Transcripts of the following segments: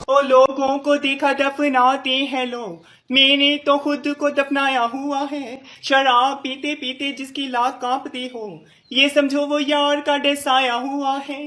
ओ लोगों को देखा दफनाते हैं लोग, मैंने तो खुद को दफनाया हुआ है। शराब पीते पीते जिसकी लाख कांपती हो, ये समझो वो यार का डसाया हुआ है।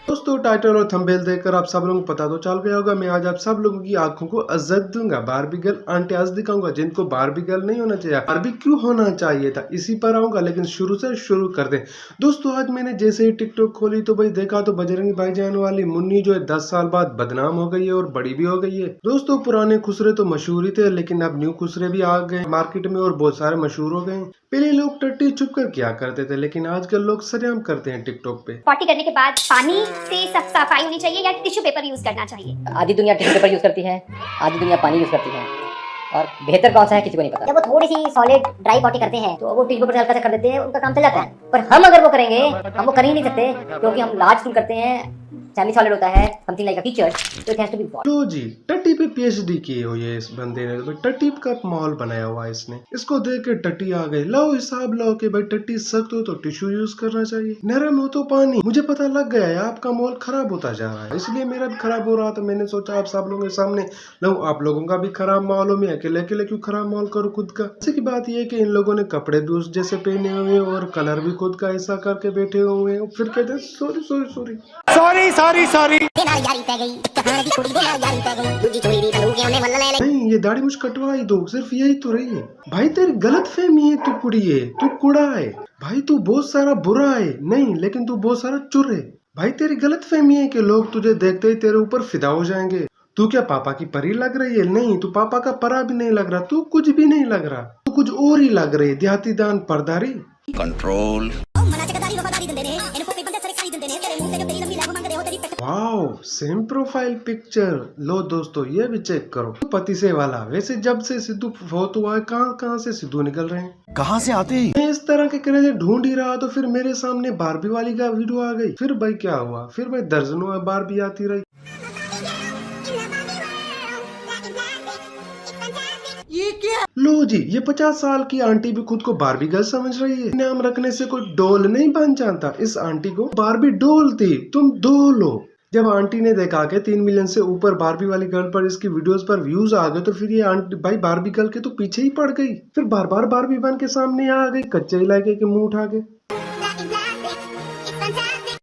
दोस्तों टाइटल और थंबनेल देखकर आप सब लोगों को पता तो चल गया होगा, मैं आज आप सब लोगों की आंखों को इज्जत दूंगा। बारबी गर्ल आंटी आज दिखाऊंगा जिनको बारबी गर्ल नहीं होना चाहिए, बारबी क्यों होना चाहिए था, इसी पर आऊंगा। लेकिन शुरू से शुरू कर दे दोस्तों। आज मैंने जैसे ही टिकटॉक खोली तो भाई देखा तो बजरंगी भाईजान वाली मुन्नी जो है 10 साल बाद बदनाम हो गई है और बड़ी भी हो गई है। दोस्तों पुराने खुसरे तो मशहूर ही थे, लेकिन अब न्यू खुसरे भी आ गए मार्केट में और बहुत सारे मशहूर हो गए। पहले लोग टट्टी छुप कर क्या करते थे, लेकिन आजकल लोग सरेआम करते हैं टिकटॉक पे। पॉटी करने के बाद पानी से सफाई होनी चाहिए या टिश्यू पेपर यूज करना चाहिए? आधी दुनिया टिश्यू पेपर यूज करती है, आधी दुनिया पानी यूज करती है, और बेहतर कौन सा है किसी को नहीं पता। जब वो थोड़ी सी सॉलिड ड्राई पॉटी करते हैं तो वो टिश्यू पेपर से हल्का सा कर देते हैं, उनका काम चल जाता है। पर हम अगर वो करेंगे, हम वो कर ही नहीं सकते क्योंकि हम लार्ज स्कूल करते हैं, सेमी सॉलिड होता है, समथिंग लाइक अ टीचर, तो it has to be what. लो जी टट्टी पे पीएचडी किए हुई है इस बंदे ने, तो टट्टी का माहौल बनाया हुआ है इसने। इसको देख के टट्टी आ गई। लो हिसाब लो कि भाई टट्टी सख्त हो तो टिश्यू यूज करना चाहिए, नरम हो तो पानी। मुझे पता लग गया है आपका माहौल खराब होता जा रहा है, इसलिए मेरा भी खराब हो रहा था। मैंने सोचा आप सब लोगों के सामने लो, आप लोगों का भी खराब माहौल हो, मैं अकेले अकेले क्यों खराब माहौल करूँ खुद का। ऐसी की बात यह है कि इन लोगों ने कपड़े भी उस जैसे पहने हुए हैं और कलर भी खुद का ऐसा करके बैठे हुए हैं, फिर कहते हैं sorry sorry sorry sorry sorry sorry. नहीं ये दाढ़ी मुझ कटवा ही दो, सिर्फ यही तो रही है। भाई तेरी गलत फहमी है, तू कुड़ी है, तू कुड़ा है। भाई तू बहुत सारा बुरा है नहीं, लेकिन तू बहुत सारा चुर है। भाई तेरी गलत फहमी है कि लोग तुझे देखते ही तेरे ऊपर फिदा हो जाएंगे। तू क्या पापा की परी लग रही है? नहीं, तू पापा का परा भी नहीं लग रहा, तू कुछ भी नहीं लग रहा, तू कुछ और ही लग रही, देहाती दान परदारी। Control. Wow same profile picture. लो दोस्तों ये भी चेक करो, पति से वाला। वैसे जब से सिद्धू फोत हुआ है, कहाँ से सिद्धू निकल रहे हैं, कहाँ से आते हैं? मैं इस तरह के क्रेज ढूंढ ही रहा तो फिर मेरे सामने बारबी वाली का वीडियो आ गई। फिर भाई क्या हुआ, फिर भाई दर्जनों बारबी आती रही। ये क्या? लो जी ये 50 साल की आंटी भी खुद को बारबी गर्ल समझ रही है। नाम रखने से कोई डोल नहीं बन जाता। इस आंटी को बारबी डोल थी, तुम डोल हो। जब आंटी ने देखा कि 3 मिलियन से ऊपर बारबी वाली गर्ल पर इसकी वीडियोस पर व्यूज आ गए, तो फिर ये आंटी भाई बारबी गर्ल के तो पीछे ही पड़ गई। फिर बार बार बारबी बन के सामने आ गई, कच्चे इलाके के मुंह उठा के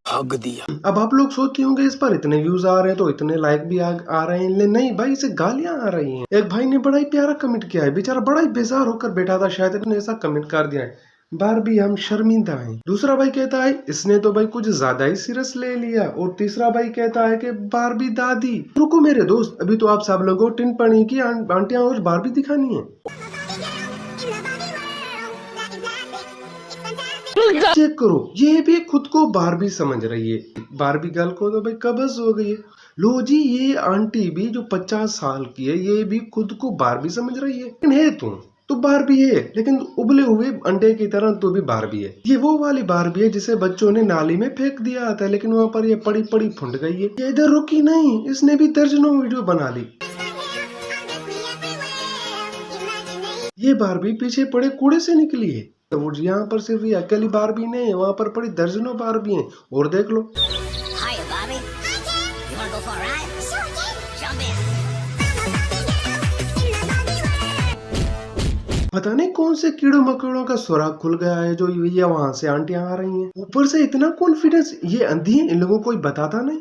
हग दिया। अब आप लोग सोचते होंगे इस पर इतने व्यूज आ रहे हैं तो इतने लाइक भी आ रहे हैं। नहीं भाई इसे गालियां आ रही हैं। एक भाई ने बड़ा ही प्यारा कमेंट किया है, बेचारा बड़ा ही बेजार होकर बैठा था, शायद इसने ऐसा कमेंट कर दिया है, बारबी हम शर्मिंदा हैं। दूसरा भाई कहता है इसने तो भाई कुछ ज्यादा ही सीरियस ले लिया। और तीसरा भाई कहता है कि बारबी दादी। रुको मेरे दोस्त, अभी तो आप सब लोगों को टिन पड़ी की आंटियां और बारबी दिखानी है। चेक करो ये भी खुद को बारबी समझ रही है। बारबी गर्ल को तो भाई कब्ज हो गई है। लो जी ये आंटी भी जो 50 साल की है, ये भी खुद को बारबी समझ रही है। लेकिन है तो बारबी है, लेकिन उबले हुए अंडे की तरह तो भी बारबी है। ये वो वाली बारबी है जिसे बच्चों ने नाली में फेंक दिया था, लेकिन वहाँ पर ये पड़ी पड़ी फुंड गई है। ये इधर रुकी नहीं, इसने भी दर्जनों वीडियो बना ली। ये बारबी पीछे पड़े कूड़े से निकली है। तो यहाँ पर सिर्फ ये अकेली बारबी नहीं है, वहाँ पर पड़ी दर्जनों बारबी हैं। और देख लो पता नहीं कौन से कीड़ों मकोड़ों का सुराग खुल गया है जो ये वहां से आंटियां आ रही हैं। ऊपर से इतना कॉन्फिडेंस, ये अंधी है, इन लोगों को कोई बताता नहीं।